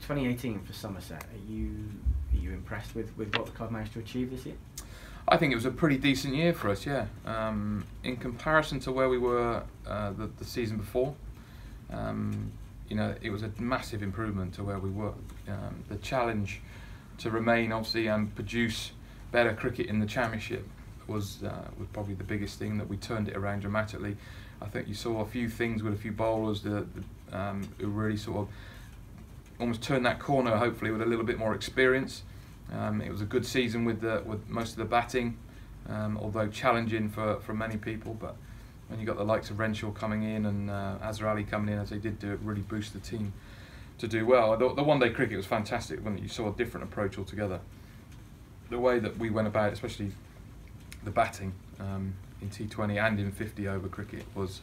2018 for Somerset. Are you impressed with what the club managed to achieve this year? I think it was a pretty decent year for us, yeah. In comparison to where we were the season before, it was a massive improvement to where we were. The challenge to remain, obviously, and produce better cricket in the Championship was probably the biggest thing, that we turned it around dramatically. I think you saw a few things with a few bowlers who really sort of almost turned that corner, hopefully with a little bit more experience. It was a good season with most of the batting, although challenging for many people. But when you got the likes of Renshaw coming in and Azhar Ali coming in, as they did do, it really boosted the team to do well. The one-day cricket was fantastic when you saw a different approach altogether. The way that we went about, especially the batting in T20 and in 50-over cricket, was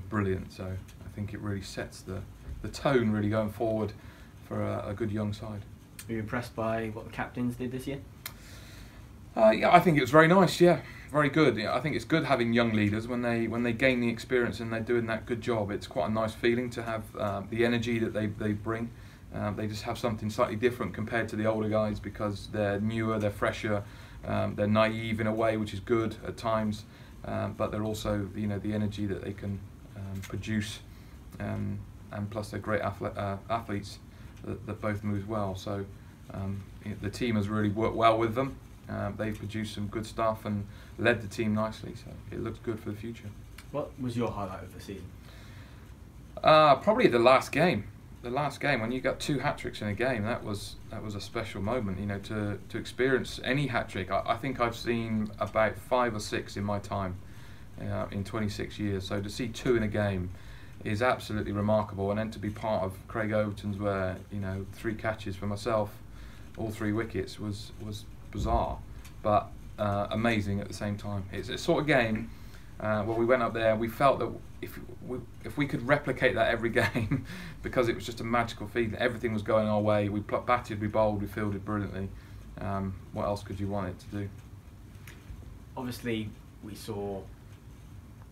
brilliant. So I think it really sets the tone really going forward for a good young side. Are you impressed by what the captains did this year? Yeah, I think it was very nice. Yeah, very good. Yeah, I think it's good having young leaders when they gain the experience and they're doing that good job. It's quite a nice feeling to have the energy that they bring. They just have something slightly different compared to the older guys because they're newer, they're fresher, they're naive in a way, which is good at times. But they're also, the energy that they can produce, and plus they're great athletes that both move well. So the team has really worked well with them. They've produced some good stuff and led the team nicely, so it looks good for the future. What was your highlight of the season? Probably the last game. The last game, when you got 2 hat-tricks in a game, that was a special moment. To experience any hat-trick. I think I've seen about 5 or 6 in my time, in 26 years. So to see 2 in a game is absolutely remarkable, and then to be part of Craig Overton's, where 3 catches for myself, all 3 wickets, was bizarre, but amazing at the same time. It's a sort of game where we went up there and we felt that if we could replicate that every game, because it was just a magical feeling. Everything was going our way. We batted, we bowled, we fielded brilliantly. What else could you want it to do? Obviously, we saw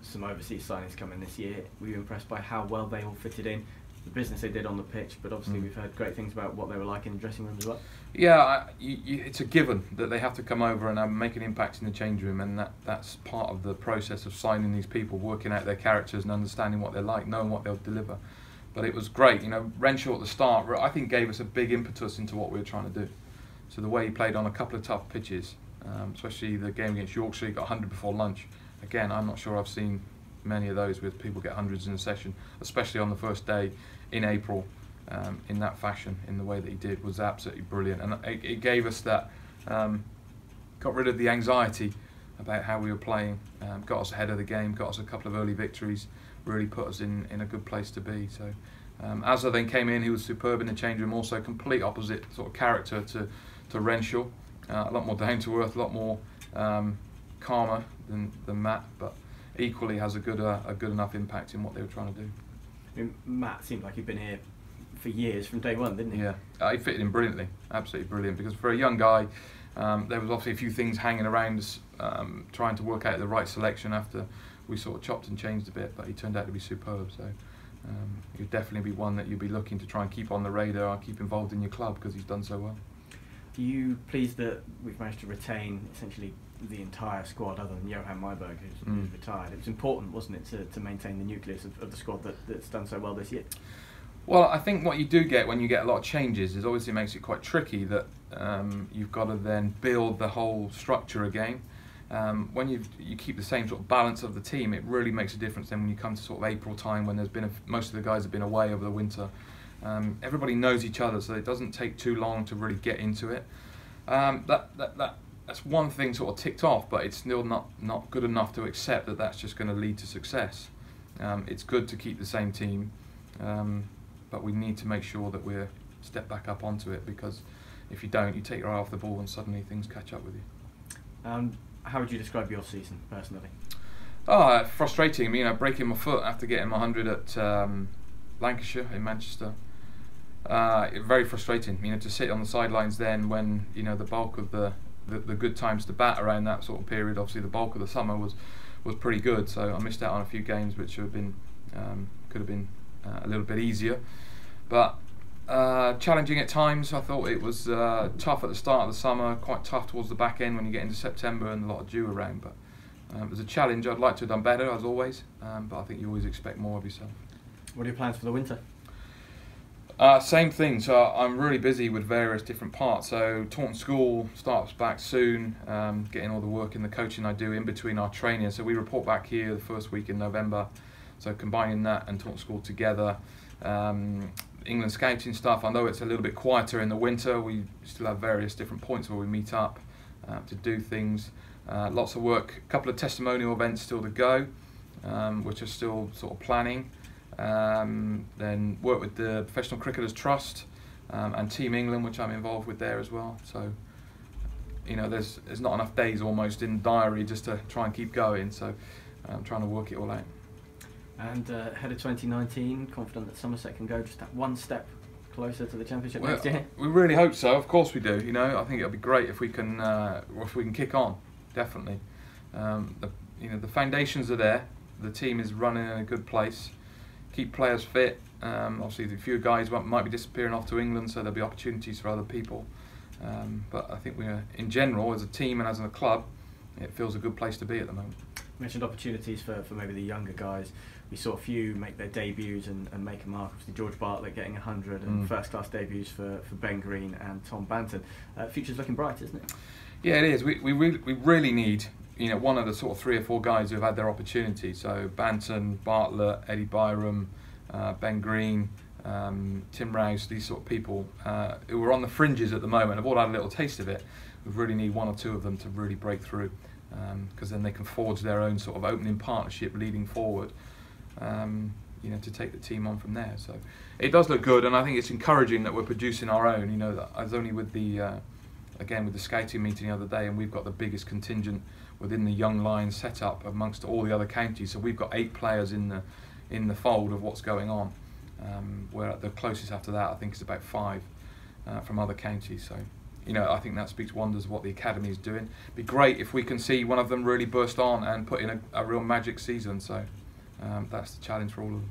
some overseas signings come in this year. Were you impressed by how well they all fitted in? The business they did on the pitch, but obviously we've heard great things about what they were like in the dressing room as well. Yeah, it's a given that they have to come over and make an impact in the change room, and that's part of the process of signing these people, working out their characters and understanding what they're like, knowing what they'll deliver. But it was great. Renshaw at the start, I think, gave us a big impetus into what we were trying to do. So the way he played on a couple of tough pitches, especially the game against Yorkshire, he got 100 before lunch. Again, I'm not sure I've seen many of those with people get hundreds in a session, especially on the first day in April, in that fashion, in the way that he did, was absolutely brilliant. And it gave us that, got rid of the anxiety about how we were playing, got us ahead of the game, got us a couple of early victories, really put us in a good place to be. So Azhar then came in, he was superb in the change room, also complete opposite sort of character to Renshaw, a lot more down to earth, a lot more calmer than Matt, but equally has a good enough impact in what they were trying to do. I mean, Matt seemed like he'd been here for years from day one, didn't he? Yeah, he fitted in brilliantly, absolutely brilliant, because for a young guy, there was obviously a few things hanging around us, trying to work out the right selection after we sort of chopped and changed a bit, but he turned out to be superb. So he'd definitely be one that you'd be looking to try and keep on the radar, keep involved in your club, because he's done so well. Are you pleased that we've managed to retain essentially the entire squad other than Johan Myberg, who's retired? It was important, wasn't it, to maintain the nucleus of the squad that's done so well this year? Well, I think what you do get when you get a lot of changes is obviously makes it quite tricky that you've got to then build the whole structure again. When you keep the same sort of balance of the team, it really makes a difference then when you come to sort of April time, when there's been most of the guys have been away over the winter. Everybody knows each other, so it doesn't take too long to really get into it. That's one thing sort of ticked off, but it's still not good enough to accept that that's just going to lead to success. It's good to keep the same team, but we need to make sure that we're step back up onto it, because if you don't, you take your eye off the ball and suddenly things catch up with you. How would you describe your season personally? Oh, frustrating. Breaking my foot after getting my 100 at Lancashire in Manchester. Very frustrating. To sit on the sidelines then when the bulk of the good times to bat around that sort of period. Obviously, the bulk of the summer was pretty good. So I missed out on a few games which could have been a little bit easier. But Challenging at times. I thought it was tough at the start of the summer, quite tough towards the back end when you get into September and a lot of dew around. But it was a challenge. I'd like to have done better, as always, but I think you always expect more of yourself. What are your plans for the winter? Same thing. So I'm really busy with various different parts. So Taunton School starts back soon, getting all the work and the coaching I do in between our training. So we report back here the first week in November. So combining that and Taunton School together. England scouting stuff, I know it's a little bit quieter in the winter. We still have various different points where we meet up to do things. Lots of work, a couple of testimonial events still to go, which are still sort of planning. Then work with the Professional Cricketers Trust and Team England, which I'm involved with there as well. So, you know, there's not enough days almost in the diary just to try and keep going. So I'm trying to work it all out. And ahead of 2019, confident that Somerset can go just that one step closer to the Championship next year? We really hope so. Of course we do. You know, I think it'll be great if we can kick on. Definitely. The foundations are there. The team is running in a good place. Keep players fit. Obviously, a few guys might be disappearing off to England, so there'll be opportunities for other people. But I think we're, in general, as a team and as a club, it feels a good place to be at the moment. You mentioned opportunities for maybe the younger guys. We saw a few make their debuts and make a mark. Obviously, George Bartlett getting 100 and first-class debuts for Ben Green and Tom Banton. Future's looking bright, isn't it? Yeah, it is. We really need, one of the sort of 3 or 4 guys who've had their opportunity. So Banton, Bartlett, Eddie Byram, Ben Green, Tim Rouse, these sort of people who are on the fringes at the moment have all had a little taste of it. We really need 1 or 2 of them to really break through, because then they can forge their own sort of opening partnership leading forward, to take the team on from there. So it does look good, and I think it's encouraging that we're producing our own. I was only with the scouting meeting the other day, and we've got the biggest contingent within the Young Lions setup amongst all the other counties. So we've got 8 players in the fold of what's going on. Where the closest after that, I think, is about 5 from other counties. So, I think that speaks wonders of what the academy is doing. It'd be great if we can see one of them really burst on and put in a real magic season. So that's the challenge for all of them.